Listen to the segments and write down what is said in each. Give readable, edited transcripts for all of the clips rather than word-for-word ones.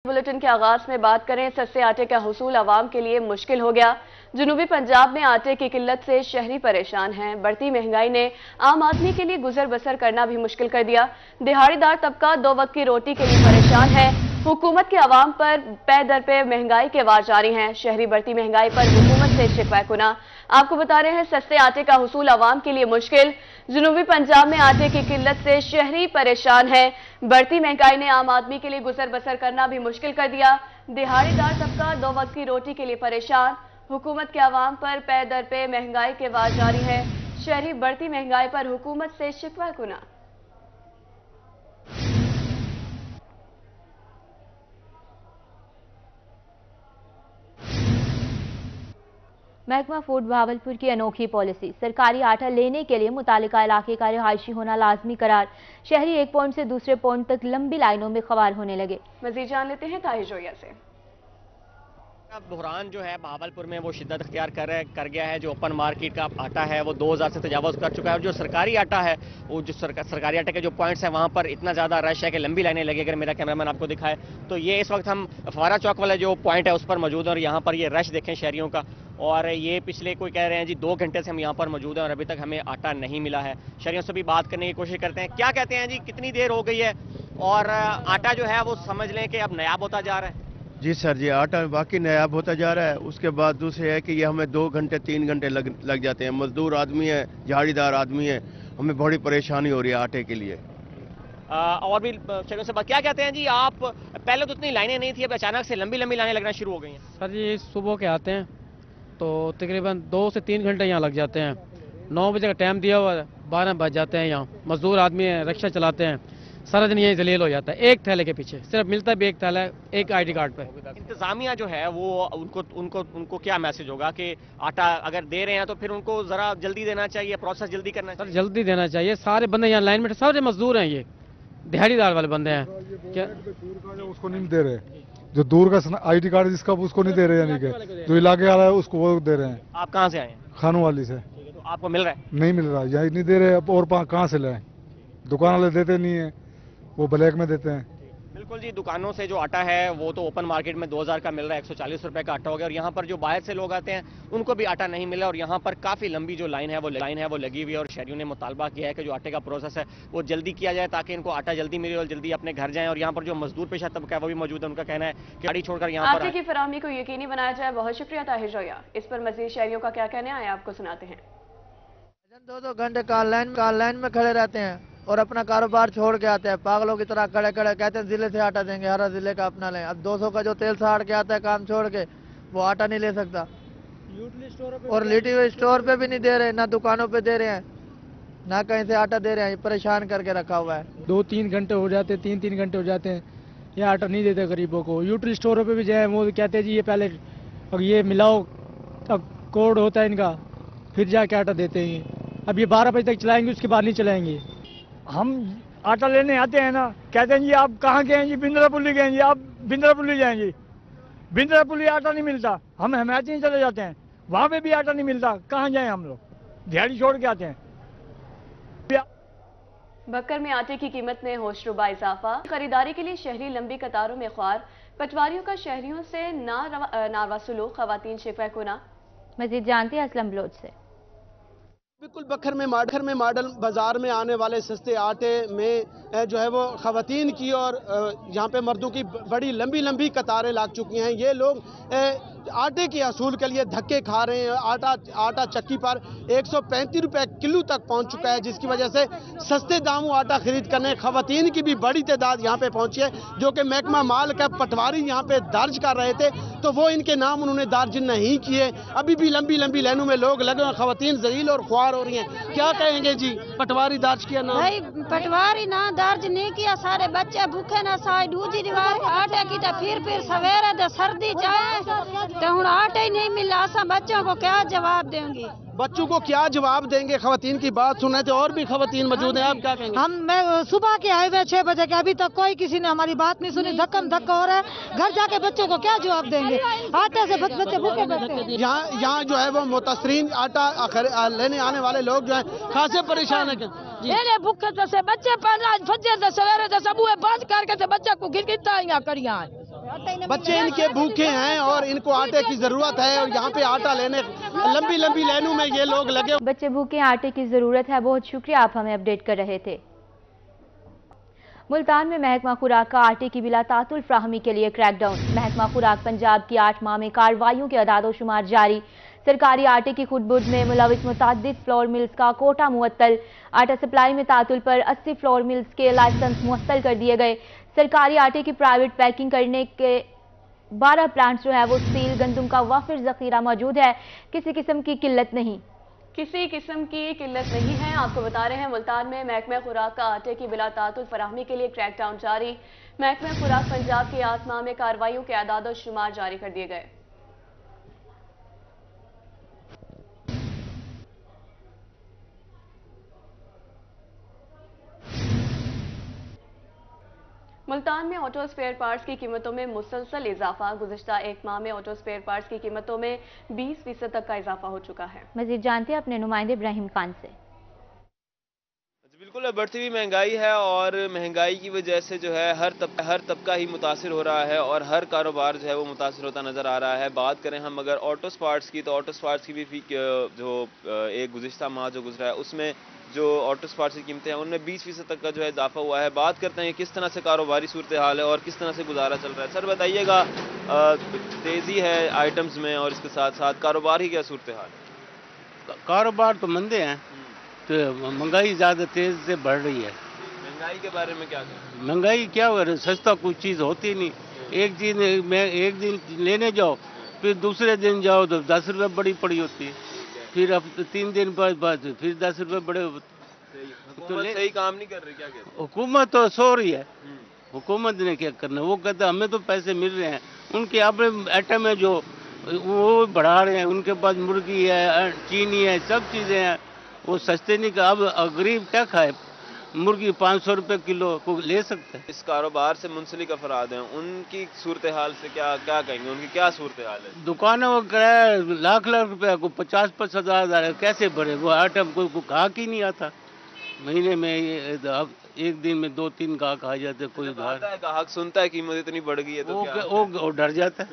Bulletin के आगाज में बात करें, सस्ते आटे का हुसूल आवाम के लिए मुश्किल हो गया। जनूबी पंजाब में आटे की किल्लत से शहरी परेशान हैं। बढ़ती महंगाई ने आम आदमी के लिए गुजर बसर करना भी मुश्किल कर दिया। दिहाड़ीदार तबका 2 वक्त की रोटी के लिए परेशान है। हुकूमत के आवाम पर पे दर पे महंगाई के वार जारी हैं। शहरी बढ़ती महंगाई पर हुकूमत से शिकवा कुना। आपको बता रहे हैं, सस्ते आटे का हुसूल आवाम के लिए मुश्किल। जनूबी पंजाब में आटे की किल्लत से शहरी परेशान है। बढ़ती महंगाई ने आम आदमी के लिए गुजर बसर करना भी मुश्किल कर दिया। दिहाड़ीदार तबका 2 वक्त की रोटी के लिए परेशान। हुकूमत के आवाम पर पे दर पे महंगाई के वार जारी है। शहरी बढ़ती महंगाई पर हुकूमत से शिकवा कुना। महकमा फूड बहावलपुर की अनोखी पॉलिसी। सरकारी आटा लेने के लिए मुतालिका इलाके का रिहायशी होना लाजमी करार। शहरी एक पॉइंट से दूसरे पॉइंट तक लंबी लाइनों में खवार होने लगे। मजीद जान लेते हैं ताहिर जोया से। बुहरान जो है बहावलपुर में वो शिद्दत अख्तियार कर गया है। जो ओपन मार्केट का आटा है वो 2000 से तजावज़ कर चुका है। और जो सरकारी आटा है, वो जो सरकारी आटे के जो पॉइंट्स हैं वहाँ पर इतना ज़्यादा रश है कि लंबी लाइनें लगी। अगर मेरा कैमरामैन आपको दिखाए तो ये इस वक्त हम फवारा चौक वाला जो पॉइंट है उस पर मौजूद है। और यहाँ पर ये रश देखें शहरियों का। और ये पिछले कोई कह रहे हैं जी 2 घंटे से हम यहाँ पर मौजूद हैं और अभी तक हमें आटा नहीं मिला है। शहरियों से भी बात करने की कोशिश करते हैं। क्या कहते हैं जी, कितनी देर हो गई है और आटा जो है वो समझ लें कि अब नायाब होता जा रहा है? जी सर जी, आटा वाकई नायाब होता जा रहा है। उसके बाद दूसरे है कि ये हमें 2 घंटे 3 घंटे लग जाते हैं। मजदूर आदमी है, झाड़ीदार आदमी है, हमें बड़ी परेशानी हो रही है आटे के लिए। और भी शहरों से बात, क्या कहते हैं जी आप, पहले तो इतनी लाइनें नहीं थी, अब अचानक से लंबी लंबी लाइनें लगना शुरू हो गई हैं? सर जी सुबह के आते हैं तो तकरीबन 2 से 3 घंटे यहाँ लग जाते हैं। 9 बजे का टाइम दिया हुआ है, 12 बज जाते हैं। यहाँ मजदूर आदमी है, रिक्शा चलाते हैं, सारा दिन यही जलील हो जाता है। एक थैले के पीछे सिर्फ मिलता भी एक थैला है, एक आईडी कार्ड पे। इंतजामिया जो है वो उनको क्या मैसेज होगा कि आटा अगर दे रहे हैं तो फिर उनको जरा जल्दी देना चाहिए, प्रोसेस जल्दी करना चाहिए? सर जल्दी देना चाहिए। सारे बंदे यहाँ लाइन में, सारे मजदूर हैं, ये दिहाड़ीदार वाले बंदे हैं। क्या उसको नहीं दे रहे, जो दूर का आईडी कार्ड जिसका उसको नहीं दे रहे, यानी कि जो इलाके आ रहा है उसको वो दे रहे हैं। आप कहाँ से आए हैं? खानों वाली से। तो आपको मिल रहा है? नहीं मिल रहा, यही नहीं दे रहे। अब और कहाँ से लाए? दुकान वाले देते नहीं है, वो ब्लैक में देते हैं। बिल्कुल जी, दुकानों से जो आटा है वो तो ओपन मार्केट में 2000 का मिल रहा है, 140 रुपए का आटा हो गया। और यहाँ पर जो बाहर से लोग आते हैं उनको भी आटा नहीं मिला। और यहाँ पर काफ़ी लंबी जो लाइन है वो लगी हुई है। और शहरियों ने मुतालबा किया है कि जो आटे का प्रोसेस है वो जल्दी किया जाए ताकि इनको आटा जल्दी मिले और जल्दी अपने घर जाएं। और यहाँ पर जो मजदूर पेशा तबका है वो भी मौजूद है। उनका कहना है कि गाड़ी छोड़कर यहाँ पर आटे की फराहमी को यकीनी बनाया जाए। बहुत शुक्रिया ताहिर जोया। इस पर मजीद शहरियों का क्या कहना है आपको सुनाते हैं। 2-2 घंटे लाइन में खड़े रहते हैं और अपना कारोबार छोड़ के आते हैं। पागलों की तरह खड़े कहते हैं जिले से आटा देंगे, हर जिले का अपना लें। अब 200 का जो तेल साड़ के आता है काम छोड़ के, वो आटा नहीं ले सकता। और लिटी स्टोर पे भी नहीं दे रहे, ना दुकानों पे दे रहे हैं, ना कहीं से आटा दे रहे हैं। परेशान करके रखा हुआ है। 2-3 घंटे हो जाते, 3-3 घंटे हो जाते हैं, ये आटा नहीं देते गरीबों को। यूट्री स्टोरों पे भी जाए, वो कहते हैं जी ये पहले अब ये मिलाओ, अब कोड होता है इनका, फिर जाके आटा देते हैं। अब ये 12 बजे तक चलाएंगे, उसके बाद नहीं चलाएंगे। हम आटा लेने आते हैं ना, कहते हैं जी आप कहाँ गए हैं जी? बिंद्रापुली गए हैं जी, आप बिंद्रापुली जाएंगे। बिंद्रापुली आटा नहीं मिलता, हम हिमायती नहीं चले जाते हैं, वहाँ पे भी आटा नहीं मिलता। कहाँ जाएं हम लोग? दिहाड़ी छोड़ के आते हैं। बक्कर में आटे की कीमत में होशरुबा इजाफा। खरीदारी के लिए शहरी लंबी कतारों में ख्वार। पटवारियों का शहरियों से नारवा सुलूक, खवातीन शिकवा कुना। मजीद जानते हैं असलम ब्लोच से। बिल्कुल बक्खर में मॉडल बाजार में आने वाले सस्ते आटे में जो है वो खवातीन की और यहाँ पे मर्दों की बड़ी लंबी कतारें लग चुकी हैं। ये लोग आटे के असूल के लिए धक्के खा रहे हैं। आटा चक्की पर 135 रुपए किलो तक पहुंच चुका है, जिसकी वजह से सस्ते दामों आटा खरीद करने खवातीन की भी बड़ी तादाद यहाँ पे पहुंची है। जो कि महकमा माल का पटवारी यहाँ पे दर्ज कर रहे थे तो वो इनके नाम उन्होंने दर्ज नहीं किए। अभी भी लंबी लाइनों में लोग लगे हुए, खवातीन जलील और ख्वार हो रही हैं। क्या कहेंगे जी? पटवारी दर्ज किया ना? भाई पटवारी ना दर्ज नहीं किया, सारे बच्चे भूखे ना साए दूजी दीवार आटे की तो फिर सवेरे तो सर्दी चाहे तो हूँ आटे ही नहीं मिला। असा बच्चों को क्या जवाब देंगे? बच्चों को क्या जवाब देंगे? खवातीन की बात सुने थे, और भी खवातीन मौजूद हैं, आप क्या कहेंगे? मैं सुबह के आए हुए 6 बजे के, अभी तक कोई किसी ने हमारी बात नहीं सुनी। धक्का हो रहा है, घर जाके बच्चों को क्या जवाब देंगे? आटे से बच्चे भूखे बैठे हैं। यहाँ जो है वो मुतासरीन आटा लेने आने वाले लोग जो है खासे परेशान है। भूखे से बच्चे पैदा फजे सवेरे सबूए बंद करके बच्चे को गिरगिता करिया बच्चे इनके भूखे हैं और इनको आटे की जरूरत है और यहाँ पे आटा लेने लंबी लंबी लाइनों में ये लोग लगे। बच्चे भूखे, आटे की जरूरत है। बहुत शुक्रिया, आप हमें अपडेट कर रहे थे। मुल्तान में महकमा खुराक का आटे की बिला तातुल फ्राहमी के लिए क्रैकडाउन। महकमा खुराक पंजाब की 8 माह में कार्रवाइयों के अदादो शुमार जारी। सरकारी आटे की खुदबुर्द में मुलविस मुतअद्दिद फ्लोर मिल्स का कोटा मुअत्तल। आटा सप्लाई में तातुल पर 80 फ्लोर मिल्स के लाइसेंस मुअत्तल कर दिए गए। सरकारी आटे की प्राइवेट पैकिंग करने के 12 प्लांट्स जो है वो सील। गंदम का वाफिर जखीरा मौजूद है, किसी किस्म की किल्लत नहीं। किसी किस्म की किल्लत नहीं है। आपको बता रहे हैं मुल्तान में महकमा खुराक का आटे की बिला तातुल फराहमी के लिए क्रैकडाउन जारी। महकमा खुराक पंजाब के 8 माह में कार्रवाइयों के अदाद शुमार जारी कर दिए गए। मुल्तान में ऑटो स्पेयर पार्ट्स की कीमतों में मुसलसल इजाफा। गुज़िश्ता 1 माह में ऑटो स्पेयर पार्ट्स की कीमतों में 20% तक का इजाफा हो चुका है। मजीद जानते हैं अपने नुमाइंदे इब्राहिम खान से। बिल्कुल, बढ़ती हुई महंगाई है और महंगाई की वजह से जो है हर तबका ही मुतासिर हो रहा है और हर कारोबार जो है वो मुतासिर होता नज़र आ रहा है। बात करें हम अगर ऑटो स्पार्ट्स की, तो ऑटो स्पार्ट्स की भी जो एक गुज़िश्ता माह जो गुजरा है उसमें जो ऑटो स्पार्ट्स की कीमतें हैं उनमें 20% तक का जो है इजाफा हुआ है। बात करते हैं किस तरह से कारोबारी सूरत हाल है और किस तरह से गुजारा चल रहा है। सर बताइएगा, तेज़ी है आइटम्स में और इसके साथ साथ कारोबार ही क्या सूरत हाल है? कारोबार तो मंदे हैं, तो महंगाई ज़्यादा तेज़ से बढ़ रही है। महंगाई के बारे में क्या कहें? महंगाई क्या हो रहा है, सस्ता कोई चीज़ होती नहीं। एक दिन लेने जाओ, फिर दूसरे दिन जाओ तो 10 रुपये बड़ी पड़ी होती है, फिर अब 3 दिन बाद फिर 10 रुपये बड़े होते। तो सही काम नहीं कर रही, क्या कहते हैं? हुकूमत तो सो रही है, हुकूमत ने क्या करना। वो कहते हैं हमें तो पैसे मिल रहे हैं, उनके अपने आइटम है जो वो बढ़ा रहे हैं। उनके पास मुर्गी है, चीनी है, सब चीज़ें हैं, वो सस्ते नहीं। का अब गरीब क्या खाए? मुर्गी 500 रुपये किलो को ले सकते हैं। इस कारोबार से मुंसलिक अफराद हैं, उनकी सूरत हाल से क्या कहेंगे? उनकी क्या सूरत हाल है? दुकानों को किराया लाख रुपया को 50-50 हज़ार कैसे भरे? वो आइटम कोई गाहक ही नहीं आता। महीने में अब एक दिन में 2-3 गाहक आ जाते। कोई गाहक सुनता है कीमत इतनी बढ़ गई है तो वो डर जाता है।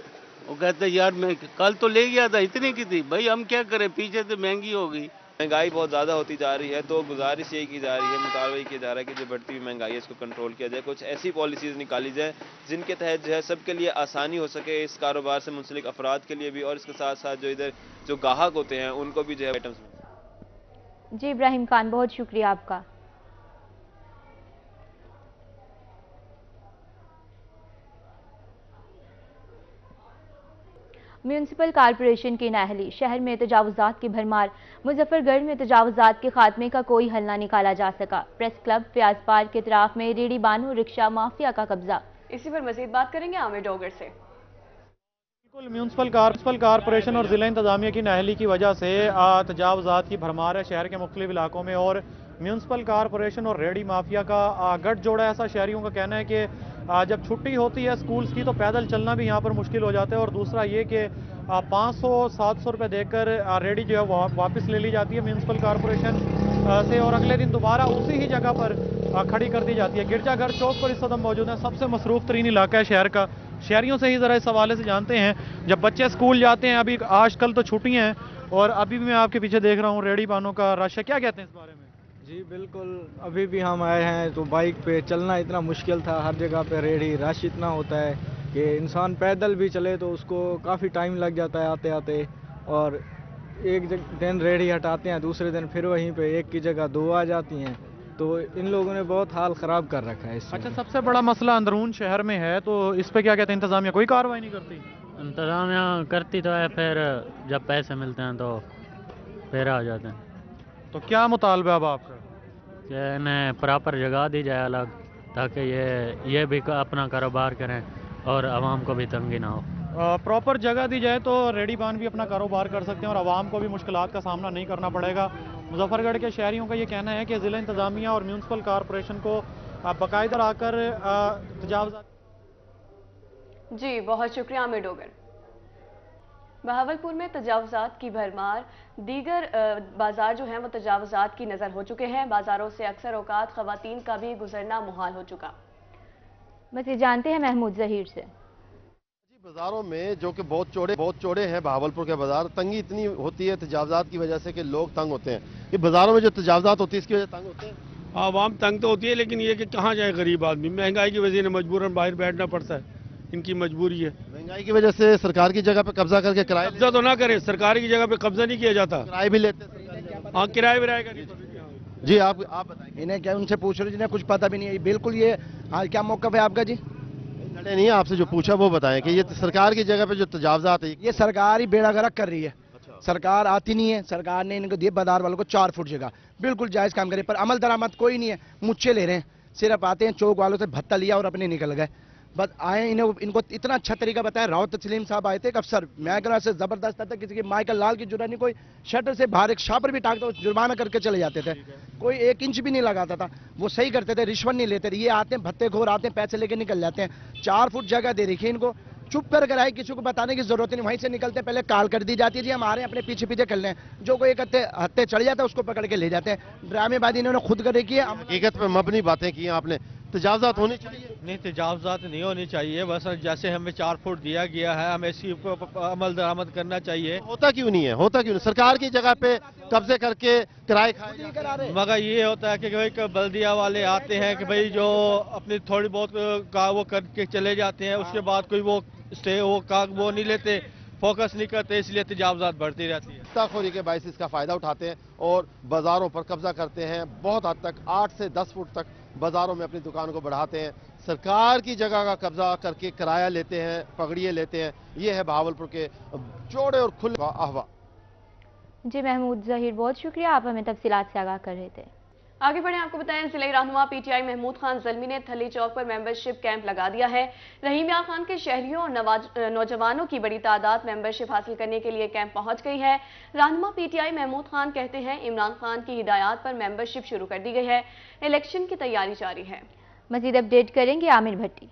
वो कहते हैं यार मैं कल तो ले गया था, इतनी की थी, भाई हम क्या करें, पीछे से महंगी हो गई। महंगाई बहुत ज़्यादा होती जा रही है, तो गुजारिश यही की जा रही है, मुतालबा किया जा रहा है कि जो बढ़ती हुई महंगाई है इसको कंट्रोल किया जाए। कुछ ऐसी पॉलिसीज़ निकाली जाए जिनके तहत जो है सबके लिए आसानी हो सके, इस कारोबार से मुंसलिक अफराद के लिए भी और इसके साथ साथ जो इधर जो गाहक होते हैं उनको भी जो है आइटम्स। जी इब्राहिम खान, बहुत शुक्रिया आपका। म्यूनसिपल कॉरपोरेशन की नाअहली, शहर में तजावुजात की भरमार। मुजफ्फरगढ़ में तजावुजात के खात्मे का कोई हल ना निकाला जा सका। प्रेस क्लब, प्याज पार्क के इतराफ में रेडी बानो रिक्शा माफिया का कब्जा। इसी पर मजीद बात करेंगे आमिर डोगर से। म्यूनसिपल कॉरपोरेशन और ज़िला इंतजामिया की नाअहली की वजह से तजावुजात की भरमार है शहर के मुख्तलिफ इलाकों में और म्यूनसिपल कॉरपोरेशन और रेडी माफिया का गठजोड़ है। ऐसा शहरियों का कहना है कि जब छुट्टी होती है स्कूल्स की तो पैदल चलना भी यहाँ पर मुश्किल हो जाता है और दूसरा ये कि 500-700 रुपये देकर रेडी जो है वापस ले ली जाती है म्यूनसिपल कॉरपोरेशन से और अगले दिन दोबारा उसी ही जगह पर खड़ी कर दी जाती है। गिरजाघर चौक पर इस वक्त मौजूद है, सबसे मसरूफ तरीन इलाका है शहर का। शहरियों से ही ज़रा इस हवाले से जानते हैं, जब बच्चे स्कूल जाते हैं, अभी आजकल तो छुट्टियाँ हैं और अभी भी मैं आपके पीछे देख रहा हूँ रेडी बानों का रश है, क्या कहते हैं इस बारे में? जी बिल्कुल, अभी भी हम आए हैं तो बाइक पे चलना इतना मुश्किल था, हर जगह पे रेडी रश इतना होता है कि इंसान पैदल भी चले तो उसको काफ़ी टाइम लग जाता है आते आते, और एक दिन रेडी हटाते हैं, दूसरे दिन फिर वहीं पे एक की जगह 2 आ जाती हैं, तो इन लोगों ने बहुत हाल ख़राब कर रखा है इसमें। अच्छा, सबसे बड़ा मसला अंदरून शहर में है, तो इस पर क्या कहते हैं इंतज़ामिया? कोई कार्रवाई नहीं करती? इंतज़ामिया करती तो है, फिर जब पैसे मिलते हैं तो फिर आ जाते हैं। तो क्या मुतालबा अब आपका? कि इन्हें प्रॉपर जगह दी जाए अलग, ताकि ये भी अपना कारोबार करें और आवाम को भी तंगी ना हो। प्रॉपर जगह दी जाए तो रेडी बान भी अपना कारोबार कर सकते हैं और आवाम को भी मुश्किलात का सामना नहीं करना पड़ेगा। मुजफ्फरगढ़ के शहरियों का ये कहना है कि ज़िला इंतज़ामिया और म्यूनसिपल कॉरपोरेशन को बाकायदा आकर तजावुज़ात। जी बहुत शुक्रिया आमिर डोगर। बहावलपुर में तजावुजात की भरमार, दीगर बाजार जो हैं वो तजावुजात की नज़र हो चुके हैं। बाजारों से अक्सर औकात ख़वातीन का भी गुजरना मुहाल हो चुका। बस ये जानते हैं महमूद ज़हीर से। बाजारों में जो कि बहुत चौड़े हैं बहावलपुर के बाजार, तंगी इतनी होती है तजावजात की वजह से कि लोग तंग होते हैं। ये बाजारों में जो तजावजात होती है इसकी वजह तंग होते हैं। आवाम तंग तो होती है, लेकिन ये कि कहाँ जाए गरीब आदमी, महंगाई की वजह से मजबूरन बाहर बैठना पड़ता है, इनकी मजबूरी है। महंगाई की वजह से सरकार की जगह पे कब्जा करके किराया कब्जा तो ना करें, सरकार की जगह पे कब्जा नहीं किया जाता, किराए भी लेते हैं। हाँ, किराए विराए का नहीं। जी आप बताएं। इन्हें क्या उनसे पूछ रहे, जिन्हें कुछ पता भी नहीं है बिल्कुल। ये हाँ, क्या मौका है आपका जी? लड़े नहीं है आपसे, जो पूछा वो बताएं कि ये सरकार की जगह पे जो तजावजात है ये सरकार ही बेड़ा गर्क कर रही है। सरकार आती नहीं है, सरकार ने इनको दिए बाजार वालों को 4 फुट जगह, बिल्कुल जायज काम करे, पर अमल दरामद कोई नहीं है। मुच्चे ले रहे हैं, सिर्फ आते हैं चौक वालों से भत्ता लिया और अपने निकल गए। बस आए, इनको इतना अच्छा तरीका बताया। रावत तस्लीम साहब आए थे, एक अफसर महकमा से जबरदस्त था, किसी की माइकल लाल की जुर्रा नहीं, कोई शटर से बाहर एक शापर भी टाकता जुर्माना करके चले जाते थे, कोई 1 इंच भी नहीं लगाता था। वो सही करते थे, रिश्वत नहीं लेते थे। ये आते हैं भत्ते खोर, आते हैं पैसे लेके निकल जाते हैं। 4 फुट जगह दे रखी है इनको, चुप कर आए, किसी को बताने की जरूरत नहीं। वहीं से निकलते पहले कॉल कर दी जाती है, जी हम आ रहे हैं, अपने पीछे पीछे कर लें। जो कोई एक हत्ते चढ़ जाता है उसको पकड़ के ले जाते हैं। ड्रामेबाजी इन्होंने खुद कर रखी है। हकीकत में मबनी बातें की आपने। तजावजात होनी चाहिए? नहीं, तजावजात नहीं होनी चाहिए। बस जैसे हमें 4 फुट दिया गया है, हमें इसी पर अमल दरामद करना चाहिए। होता क्यों नहीं है? होता क्यों नहीं? सरकार की जगह पे कब्जे करके किराए खाए। मगर ये होता है कि भाई बल्दिया वाले आते हैं कि भाई जो अपनी थोड़ी बहुत का वो करके चले जाते हैं, उसके बाद कोई वो स्टे वो नहीं लेते, फोकस नहीं करते, इसलिए तजावजात बढ़ती रहती है। मुफ्ताखोरी के बायस इसका फायदा उठाते हैं और बाजारों पर कब्जा करते हैं। बहुत हद तक 8 से 10 फुट तक बाजारों में अपनी दुकान को बढ़ाते हैं। सरकार की जगह का कब्जा करके किराया लेते हैं, पगड़िए लेते हैं। ये है बहावलपुर के चौड़े और खुले अहवा। जी महमूद जहीर, बहुत शुक्रिया, आप हमें तफसीलात से आगाह कर रहे थे। आगे बढ़े, आपको बताएं जिले रहनुमा पीटीआई महमूद खान ज़ल्मी ने थली चौक पर मेंबरशिप कैंप लगा दिया है। रहीम यार खान के शहरियों और नौजवानों की बड़ी तादाद मेंबरशिप हासिल करने के लिए कैंप पहुंच गई है। रहनुमा पीटीआई महमूद खान कहते हैं इमरान खान की हिदायत पर मेंबरशिप शुरू कर दी गई है, इलेक्शन की तैयारी जारी है। मजीद अपडेट करेंगे आमिर भट्टी।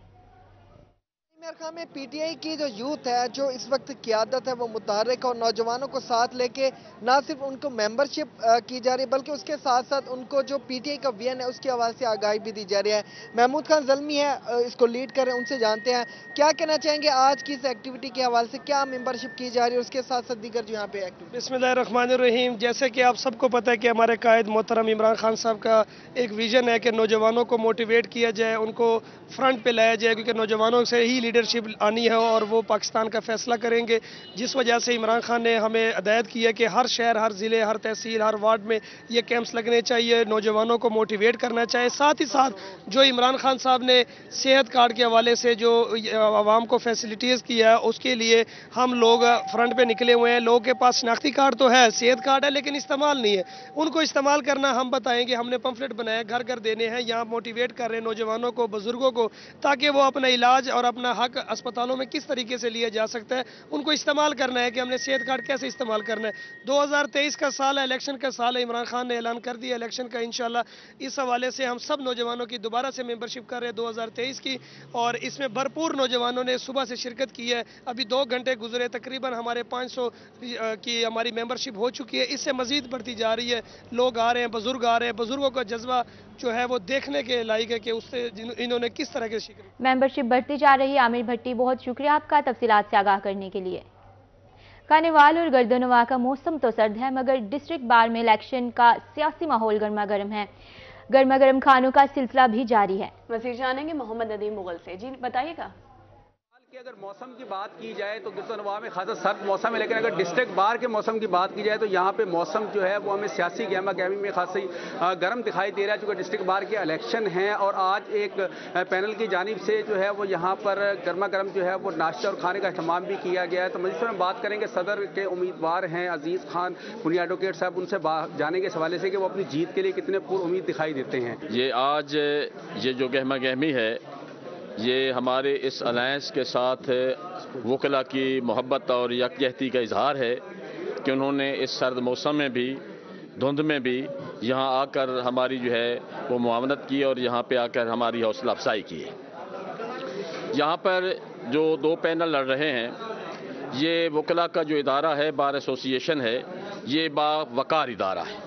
इमरान खान में पीटीआई की जो यूथ है, जो इस वक्त क़यादत है, वो मुतहर्रिक और नौजवानों को साथ लेके ना सिर्फ उनको मेंबरशिप की जा रही है, बल्कि उसके साथ साथ उनको जो पीटीआई का विजन है उसके हवाले से आगाही भी दी जा रही है। महमूद खान ज़ल्मी है, इसको लीड कर रहे हैं, उनसे जानते हैं क्या कहना चाहेंगे आज की इस एक्टिविटी के हवाले से, क्या मेंबरशिप की जा रही है, उसके साथ साथ दीगर जो यहाँ पे एक्टिविटी। बिस्मिल्लाहिर्रहमानिर्रहीम। जैसे कि आप सबको पता है कि हमारे कायद मोहतरम इमरान खान साहब का एक विजन है कि नौजवानों को मोटिवेट किया जाए, उनको फ्रंट पे लाया जाए, क्योंकि नौजवानों से ही लीडरशिप आनी है और वो पाकिस्तान का फैसला करेंगे। जिस वजह से इमरान खान ने हमें हिदायत की है कि हर शहर, हर ज़िले, हर तहसील, हर वार्ड में ये कैंप्स लगने चाहिए, नौजवानों को मोटिवेट करना चाहिए। साथ ही साथ जो इमरान खान साहब ने सेहत कार्ड के हवाले से जो आवाम को फैसिलिटीज़ किया है, उसके लिए हम लोग फ्रंट पे निकले हुए हैं। लोगों के पास शनाख्ती कार्ड तो है, सेहत कार्ड है, लेकिन इस्तेमाल नहीं है। उनको इस्तेमाल करना हम बताएंगे। हमने पम्फलेट बनाया, घर घर देने हैं, यहाँ मोटिवेट कर रहे हैं नौजवानों को, बुजुर्गों को, ताकि वो अपना इलाज और अपना हक अस्पतालों में किस तरीके से लिया जा सकता है उनको इस्तेमाल करना है कि हमने सेहत कार्ड कैसे इस्तेमाल करना है। 2023 का साल है, इलेक्शन का साल है। इमरान खान ने ऐलान कर दिया इलेक्शन का, इंशाल्लाह इस हवाले से हम सब नौजवानों की दोबारा से मेंबरशिप कर रहे हैं 2023 की, और इसमें भरपूर नौजवानों ने सुबह से शिरकत की है। अभी 2 घंटे गुजरे, तकरीबन हमारे 500 की हमारी मेंबरशिप हो चुकी है। इससे मजीद बढ़ती जा रही है। लोग आ रहे हैं, बुजुर्ग आ रहे हैं। बुजुर्गों का जज्बा जो है वो देखने के लायक है कि उससे इन्होंने किस तरह के मेंबरशिप बढ़ती जा रही है। आमिर भट्टी, बहुत शुक्रिया आपका तफसीलात से आगाह करने के लिए। कार्निवाल और गर्दनवा का मौसम तो सर्द है, मगर डिस्ट्रिक्ट बार में इलेक्शन का सियासी माहौल गर्मा गर्म है। गर्मा गर्म खानों का सिलसिला भी जारी है। मज़ीद जानेंगे मोहम्मद नदीम मुगल से। जी बताइएगा। अगर मौसम की बात की जाए तो गर्दनवा में खासा सर्द मौसम है, लेकिन अगर डिस्ट्रिक्ट बार के मौसम की बात की जाए तो यहाँ पे मौसम जो है वो हमें सियासी गहमा गहमी में खासी गर्म दिखाई दे रहा है, क्योंकि डिस्ट्रिक्ट बार के इलेक्शन हैं। और आज एक पैनल की जानिब से जो है वो यहाँ पर गर्मा गर्म जो है वो नाश्ता और खाने का अहतमाम भी किया गया है। तो मज़ीद में बात करेंगे सदर के उम्मीदवार हैं अजीज़ खान पुनी एडवोकेट साहब, उनसे जानेंगे इस हवाले से कि वो अपनी जीत के लिए कितने पुरुम्मीद दिखाई देते हैं। ये आज ये जो गहमा गहमी है, ये हमारे इस अलायंस के साथ वकला की मोहब्बत और यकजहती का इजहार है कि उन्होंने इस सर्द मौसम में भी, धुंध में भी यहाँ आकर हमारी जो है वो मुआवनत की और यहाँ पे आकर हमारी हौसला अफजाई की है। यहाँ पर जो 2 पैनल लड़ रहे हैं, ये वकला का जो इदारा है, बार एसोसिएशन है, ये बावकार इदारा है।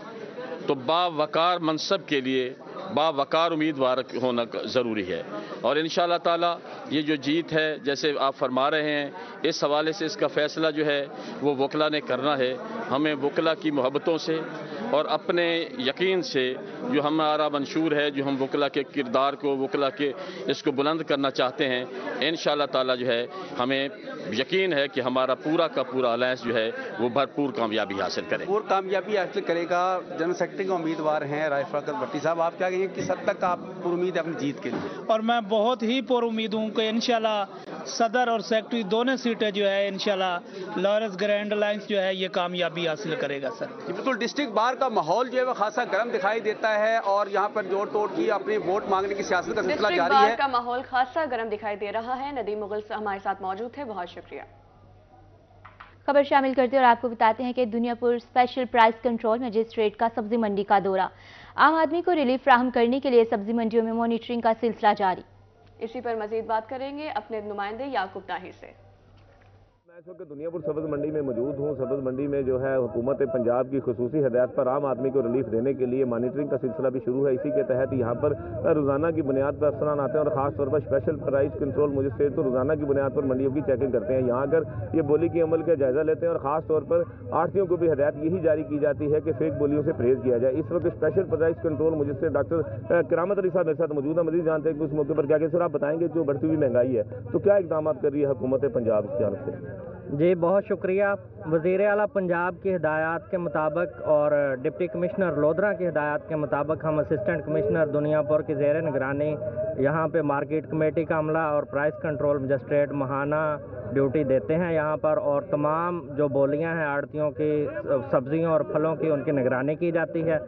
तो बावकार मनसब के लिए बावकार उम्मीदवार होना ज़रूरी है। और इंशाअल्लाह ताला ये जो जीत है, जैसे आप फरमा रहे हैं, इस हवाले से इसका फ़ैसला जो है वो वकला ने करना है। हमें वकला की मोहब्बतों से और अपने यकीन से जो हमारा मंशूर है, जो हम वकला के किरदार को, वकला के इसको बुलंद करना चाहते हैं, इंशाअल्लाह ताला जो है हमें यकीन है कि हमारा पूरा का पूरा अलायंस जो है वो भरपूर कामयाबी हासिल करे। और कामयाबी हासिल करेगा। जनरल सेक्रेटरी के उम्मीदवार हैं राय फरकत भट्टी साहब, आप क्या कहेंगे किस हद तक आप पुरुमीद है अपनी जीत के लिए? और मैं बहुत ही पुरुमीद हूँ कि इंशाल्लाह सदर और सेक्रेटरी दोनों सीटें जो है इंशाल्लाह लॉरेंस ग्रैंड अलायंस जो है ये कामयाबी हासिल करेगा सर। बिल्कुल डिस्ट्रिक्ट बार का माहौल जो है वो खासा गर्म दिखाई देता है और यहाँ पर जोड़ तोड़ की अपने वोट मांगने की सियासत का सिलसिला जारी है। का माहौल खासा गर्म दिखाई दे रहा है। नदीम मुगल हमारे साथ मौजूद थे, बहुत शुक्रिया। खबर शामिल करते हैं और आपको बताते हैं कि Duniyapur special price control magistrate का सब्जी मंडी का दौरा। आम आदमी को रिलीफ फ्राहम करने के लिए सब्जी मंडियों में मॉनिटरिंग का सिलसिला जारी। इसी पर मजीद बात करेंगे अपने नुमाइंदे याकूब ताहिर से। मैं इस वक्त दुनियापुर सब्ज़ मंडी में मौजूद हूँ। सब्ज़ मंडी में जो है हुकूमत पंजाब की खुसूसी हदायत पर आम आदमी को रिलीफ देने के लिए मॉनिटरिंग का सिलसिला भी शुरू है। इसी के तहत यहाँ पर रोज़ाना की बुनियाद पर अफसरान आते हैं और ख़ास तौर पर स्पेशल प्राइस कंट्रोल मजिस्ट्रेट तो रोज़ाना की बुनियाद पर मंडियों की चेकिंग करते हैं। यहाँ आकर ये बोली के अमल का जायज़ा लेते हैं और ख़ास तौर पर आढ़तियों को भी हदायत यही जारी की जाती है कि फेक बोलियों से परहेज किया जाए। इस वक्त special price control magistrate doctor Karamat Ali साहब मेरे साथ मौजूद है। मजीद जानते हैं कि उस मौके पर क्या सर आप बताएंगे जो बढ़ती हुई महंगाई है तो क्या इकदाम कर रही है हुकूमत पंजाब की जानब से? जी बहुत शुक्रिया। वज़ीर आला पंजाब की हिदायत के मुताबिक और डिप्टी कमिश्नर लोधरा की हिदायत के मुताबिक हम असिस्टेंट कमिश्नर दुनियापुर की ज़ेर निगरानी यहाँ पे मार्केट कमेटी का अमला और प्राइस कंट्रोल मजिस्ट्रेट महाना ड्यूटी देते हैं यहाँ पर, और तमाम जो बोलियाँ हैं आड़तियों की सब्जियों और फलों की उनकी निगरानी की जाती है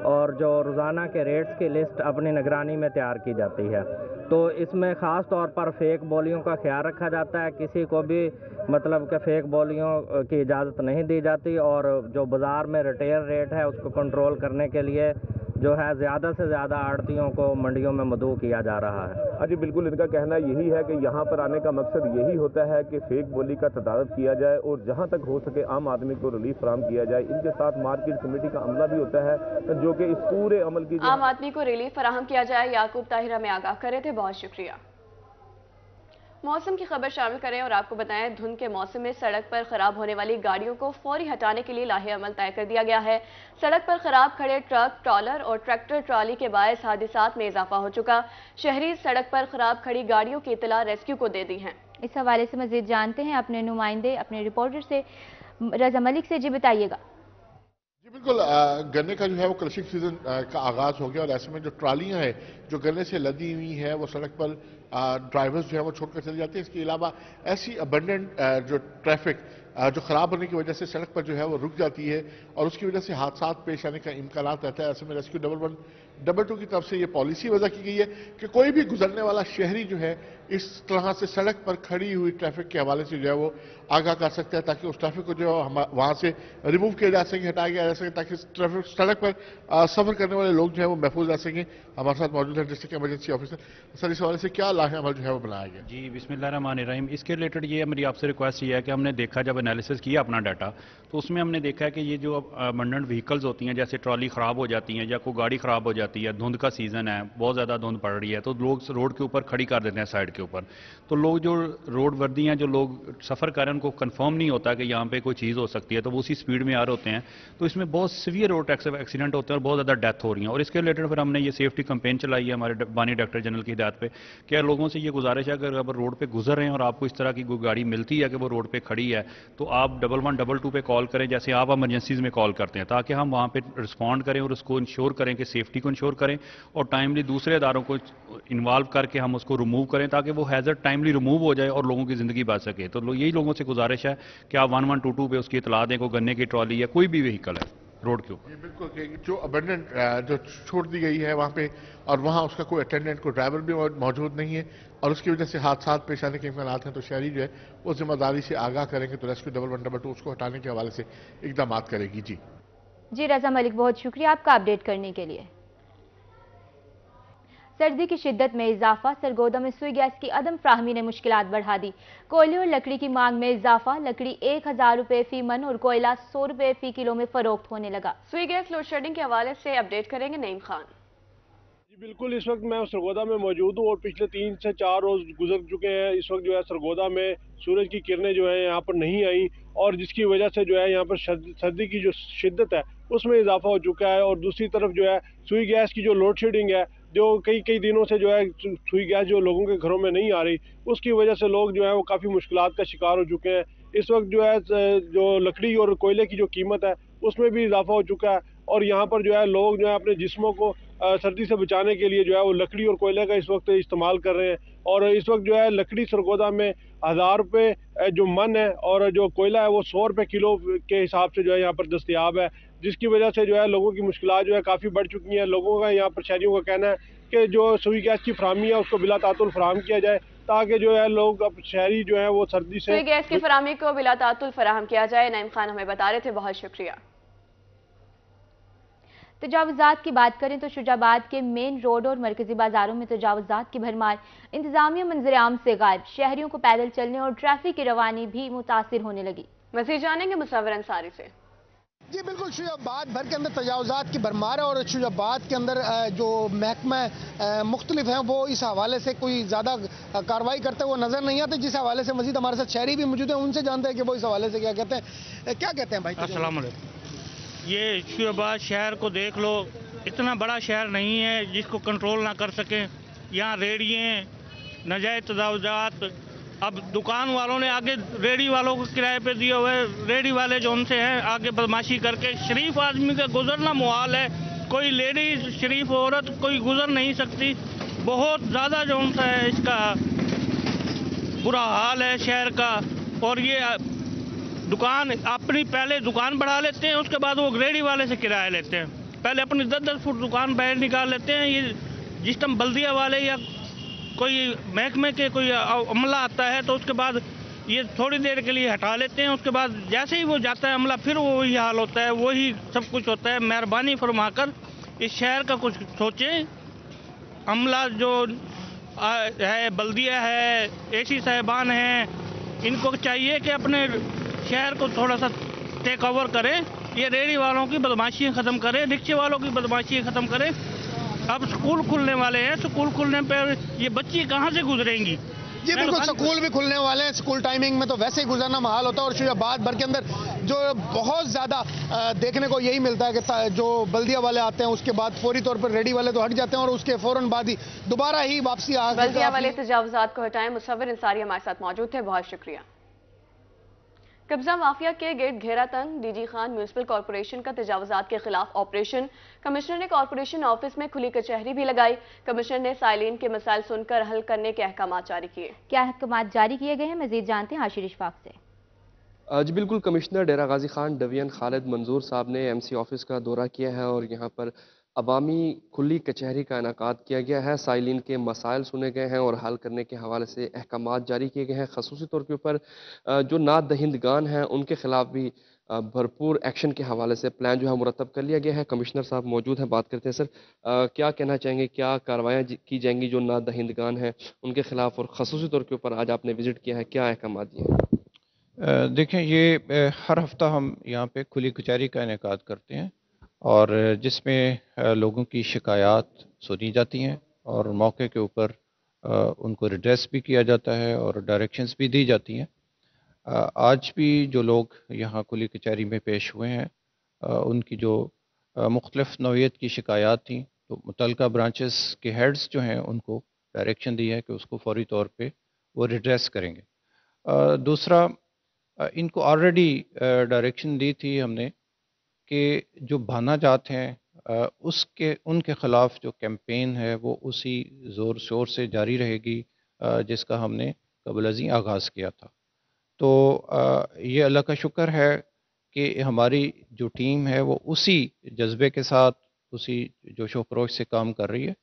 और जो रोज़ाना के रेट्स की लिस्ट अपनी निगरानी में तैयार की जाती है। तो इसमें ख़ास तौर पर फेक बोलियों का ख्याल रखा जाता है। किसी को भी मतलब कि फेक बोलियों की इजाज़त नहीं दी जाती और जो बाज़ार में रिटेल रेट है उसको कंट्रोल करने के लिए जो है ज़्यादा से ज़्यादा आड़तियों को मंडियों में मदऊ किया जा रहा है। हाँ जी बिल्कुल, इनका कहना यही है कि यहाँ पर आने का मकसद यही होता है कि फेक बोली का तदारक किया जाए और जहाँ तक हो सके आम आदमी को रिलीफ फराहम किया जाए। इनके साथ मार्केट कमेटी का अमला भी होता है जो कि इस पूरे अमल की आम आदमी को रिलीफ फराहम किया जाए। याकूब ताहिरा में आगाह करे थे, बहुत शुक्रिया। मौसम की खबर शामिल करें और आपको बताएं धुंध के मौसम में सड़क पर खराब होने वाली गाड़ियों को फौरी हटाने के लिए लाहे अमल तय कर दिया गया है। सड़क पर खराब खड़े ट्रक, ट्रॉलर और ट्रैक्टर ट्रॉली के बायस हादिसात में इजाफा हो चुका। शहरी सड़क पर खराब खड़ी गाड़ियों की इतला रेस्क्यू को दे दी है। इस हवाले से मजीद जानते हैं अपने नुमाइंदे अपने रिपोर्टर से रजा मलिक से। जी बताइएगा। जी बिल्कुल, गन्ने का जो है वो क्रशिंग सीजन का आगाज़ हो गया और ऐसे में जो ट्रालियां हैं जो गन्ने से लदी हुई हैं वो सड़क पर ड्राइवर्स जो है वो छोड़कर चले जाते हैं। इसके अलावा ऐसी अबंडेंट जो ट्रैफिक जो ख़राब होने की वजह से सड़क पर जो है वो रुक जाती है और उसकी वजह से हादसा पेश आने का इम्कान रहता है। ऐसे में रेस्क्यू 112 की तरफ से ये पॉलिसी वजह की गई है कि कोई भी गुजरने वाला शहरी जो है इस तरह से सड़क पर खड़ी हुई ट्रैफिक के हवाले से जो है वो आगाह कर सकता है ताकि उस ट्रैफिक को जो है वहाँ से रिमूव किया जा सके, हटाया गया जा सके ताकि ट्रैफिक सड़क पर सफ़र करने वाले लोग जो है वो महफूज रह सकें। हमारे साथ मौजूद है डिस्ट्रिक्ट इमरजेंसी ऑफिसर सर, इस हवाले से क्या लाहे अमल जो है वो बनाया गया? जी बिस्मिल्लाहिर्रहमानिर्रहीम। इसके रिलेटेड ये मेरी आपसे रिक्वेस्ट ये है कि हमने देखा जब एनालिसिस किया अपना डाटा तो उसमें हमने देखा है कि ये जो अबंडेंट व्हीकल्स होती हैं जैसे ट्रॉली ख़राब हो जाती हैं या कोई गाड़ी ख़राब हो जाती है, धुंध का सीज़न है, बहुत ज़्यादा धुंध पड़ रही है तो लोग रोड के ऊपर खड़ी कर देते हैं साइड के ऊपर। तो लोग जो रोड वर्दी हैं जो लोग सफ़र कर रहे हैं उनको कंफर्म नहीं होता कि यहाँ पे कोई चीज़ हो सकती है तो वो उसी स्पीड में आ रहे होते हैं तो इसमें बहुत सीवियर रोड एक्सीडेंट होते हैं और बहुत ज़्यादा डेथ हो रही है। और इसके रिलेटेड फिर हमने ये सेफ्टी कैंपेन चलाई है हमारे बानी डायरेक्टर जनरल की हिदायत पे कि लोगों से ये गुजारिश है अगर रोड पे गुजर रहे हैं और आपको इस तरह की कोई गाड़ी मिलती है कि वो रोड पे खड़ी है तो आप 1122 पे कॉल करें जैसे आप इमरजेंसीज में कॉल करते हैं ताकि हम वहाँ पे रिस्पॉन्ड करें और उसको इंश्योर करें कि सेफ्टी को इंश्योर करें और टाइमली दूसरे इदारों को इन्वॉल्व करके हम उसको रिमूव करें ताकि वो हैजर्ड टाइमली रिमूव हो जाए और लोगों की ज़िंदगी बच सके। तो यही लोगों से गुजारिश है कि आप 1122 पे उसकी इतला दें को गन्ने की ट्रॉली या कोई भी व्हीकल है रोड के ऊपर। बिल्कुल, जो अबंडेंट जो छोड़ दी गई है वहाँ पे और वहाँ उसका कोई अटेंडेंट कोई ड्राइवर भी मौजूद नहीं है और उसकी वजह से हादसा पेश आने के इम्कान हैं तो शहरी जो है वो जिम्मेदारी से आगाह करेंगे तो रेस्क्यू 1122 उसको हटाने के हवाले से इकदाम करेगी। जी रजा मलिक, बहुत शुक्रिया आपका अपडेट करने के लिए। सर्दी की शिद्दत में इजाफा, सरगोदा में सुई गैस की अदम फ्राहमी ने मुश्किलात बढ़ा दी। कोयले और लकड़ी की मांग में इजाफा, लकड़ी 1000 रुपए फी मन और कोयला 100 रुपए फी किलो में फरोख्त होने लगा। सुई गैस लोड शेडिंग के हवाले से अपडेट करेंगे नईम खान। बिल्कुल, इस वक्त मैं सरगोदा में मौजूद हूँ और पिछले 3 से 4 रोज गुजर चुके हैं। इस वक्त जो है सरगोदा में सूरज की किरणें जो है यहाँ पर नहीं आई और जिसकी वजह से जो है यहाँ पर सर्दी की जो शिद्दत है उसमें इजाफा हो चुका है। और दूसरी तरफ जो है सुई गैस की जो लोड शेडिंग है, जो कई दिनों से जो है सुई गैस जो लोगों के घरों में नहीं आ रही, उसकी वजह से लोग जो है वो काफ़ी मुश्किलात का शिकार हो चुके हैं। इस वक्त जो है जो लकड़ी और कोयले की जो कीमत है उसमें भी इजाफा हो चुका है और यहाँ पर जो है लोग जो है अपने जिस्मों को सर्दी से बचाने के लिए जो है वो लकड़ी और कोयले का इस वक्त इस्तेमाल कर रहे हैं। और इस वक्त जो है लकड़ी सरगोदा में 1000 रुपये जो मन है और जो कोयला है वो 100 रुपये किलो के हिसाब से जो है यहाँ पर दस्तयाब है, जिसकी वजह से जो है लोगों की मुश्किलात जो है काफ़ी बढ़ चुकी हैं। लोगों का यहाँ पर शहरियों का कहना है कि जो सुई गैस की फराहमी है उसको बिला तातुल फराहम किया जाए ताकि जो है लोग अब शहरी जो है वो सर्दी से सुई गैस की फराहमी को बिला तातुल फराहम किया जाए। नईम खान हमें बता रहे थे, बहुत शुक्रिया। तजावुज़ात की बात करें तो शुजाबाद के मेन रोड और मरकजी बाजारों में तजावुज़ात की भरमार, इंतजामिया मंजर आम से गायब, शहरियों को पैदल चलने और ट्रैफिक की रवानी भी मुतासिर होने लगी। मज़ीद जानेंगे मुसव्वर अंसारी से। जी बिल्कुल, शुजाबाद भर के अंदर तजावुज़ात की भरमार है और शुजाबाद के अंदर जो महकमा मुख्तलिफ हैं वो इस हवाले से कोई ज़्यादा कार्रवाई करते हुए नज़र नहीं आते, जिस हवाले से मजीद हमारे साथ शहरी भी मौजूद हैं, उनसे जानते हैं कि वो इस हवाले से क्या कहते हैं। क्या कहते हैं भाई? अस्सलाम वालेकुम। ये शुजाबाद शहर को देख लो, इतना बड़ा शहर नहीं है जिसको कंट्रोल ना कर सकें। यहाँ रेडियाँ, नाजायज़ तजावुज़ात, अब दुकान वालों ने आगे रेडी वालों को किराए पे दिए हुए, रेडी वाले जो उनसे हैं आगे बदमाशी करके शरीफ आदमी का गुजरना मुहाल है। कोई लेडी शरीफ औरत कोई गुजर नहीं सकती। बहुत ज़्यादा जो उनका है इसका बुरा हाल है शहर का। और ये दुकान अपनी पहले दुकान बढ़ा लेते हैं, उसके बाद वो रेडी वाले से किराया लेते हैं। पहले अपनी 10-10 फुट दुकान बाहर निकाल लेते हैं। ये जिस टाइम बल्दिया वाले या कोई महकमे के कोई अमला आता है तो उसके बाद ये थोड़ी देर के लिए हटा लेते हैं। उसके बाद जैसे ही वो जाता है अमला, फिर वही हाल होता है, वही सब कुछ होता है। मेहरबानी फरमाकर इस शहर का कुछ सोचें। अमला जो है, बल्दिया है, एसी साहिबान हैं, इनको चाहिए कि अपने शहर को थोड़ा सा टेक ओवर करें। ये रेडी वालों की बदमाशियाँ ख़त्म करें, रिक्शे वालों की बदमाशियाँ ख़त्म करें। अब स्कूल खुलने वाले हैं, स्कूल खुलने पर ये बच्ची कहाँ से गुजरेंगी? जी बिल्कुल, स्कूल भी खुलने वाले हैं। स्कूल टाइमिंग में तो वैसे ही गुजरना महाल होता है। और शुजाबाद भर के अंदर जो बहुत ज़्यादा देखने को यही मिलता है कि जो बल्दिया वाले आते हैं उसके बाद फौरी तौर पर रेडी वाले तो हट जाते हैं और उसके फौरन बाद ही दोबारा ही वापसी आ बल्दिया वाले तजावुज़ात को हटाएं। मुसव्वर अंसारी हमारे साथ मौजूद थे, बहुत शुक्रिया। कब्जा माफिया के गेट घेरा तंग, डीजी खान म्यूनिसिपल कॉर्पोरेशन का तजावुज़ात के खिलाफ ऑपरेशन। कमिश्नर ने कॉर्पोरेशन ऑफिस में खुली कचहरी भी लगाई। कमिश्नर ने साइलिन के मसाइल सुनकर हल करने के अहकाम जारी किए। क्या अहकाम जारी किए गए हैं, मजीद जानते हैं आशिर इशफाक से। जी बिल्कुल, कमिश्नर डेरा गाजी खान डिवीजन खालिद मंजूर साहब ने एमसी ऑफिस का दौरा किया है और यहाँ पर अवामी खुली कचहरी का इनेकाद किया गया है। साइलिन के मसाइल सुने गए हैं और हल करने के हवाले से अहकामात जारी किए गए हैं। खसूसी तौर के ऊपर जो नाद दहिंदगान हैं उनके खिलाफ भी भरपूर एक्शन के हवाले से प्लान जो है मुरतब कर लिया गया है। कमिश्नर साहब मौजूद हैं, बात करते हैं। सर, क्या कहना चाहेंगे, क्या कार्रवाइयाँ की जाएंगी जो नाद दहिंदगान हैं उनके खिलाफ, और खसूसी तौर के ऊपर आज आपने विजिट किया है, क्या अहकामात दिए हैं? देखें, ये हर हफ्ता हम यहाँ पे खुली कचहरी का इनेकाद करते हैं और जिसमें लोगों की शिकायत सुनी जाती हैं और मौके के ऊपर उनको रिड्रेस भी किया जाता है और डायरेक्शंस भी दी जाती हैं। आज भी जो लोग यहाँ खुली कचहरी में पेश हुए हैं उनकी जो मुख्तलिफ नौइयत की शिकायत थी, तो मुतल्लिका ब्रांचेस के हेड्स जो हैं उनको डायरेक्शन दी है कि उसको फौरी तौर पे वो रिड्रेस करेंगे। दूसरा, इनको ऑलरेडी डायरेक्शन दी थी हमने कि जो भाना जात हैं उनके ख़िलाफ़ जो कैंपेन है वो उसी ज़ोर शोर से जारी रहेगी जिसका हमने कबल अज़ीं आगाज़ किया था। तो ये अल्लाह का शुक्र है कि हमारी जो टीम है वो उसी जज्बे के साथ, उसी जोश व खरोश से काम कर रही है।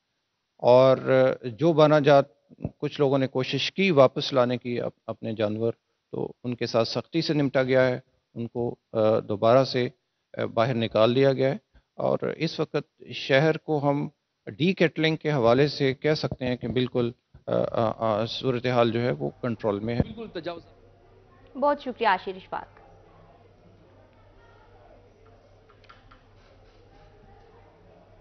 और जो भाना जात कुछ लोगों ने कोशिश की वापस लाने की अपने जानवर, तो उनके साथ सख्ती से निपटा गया है, उनको दोबारा से बाहर निकाल दिया गया है। और इस वक्त शहर को हम डी कैटलिंग के हवाले से कह सकते हैं कि बिल्कुल सूरत हाल जो है वो कंट्रोल में है। बहुत शुक्रिया आशिर इशफाक।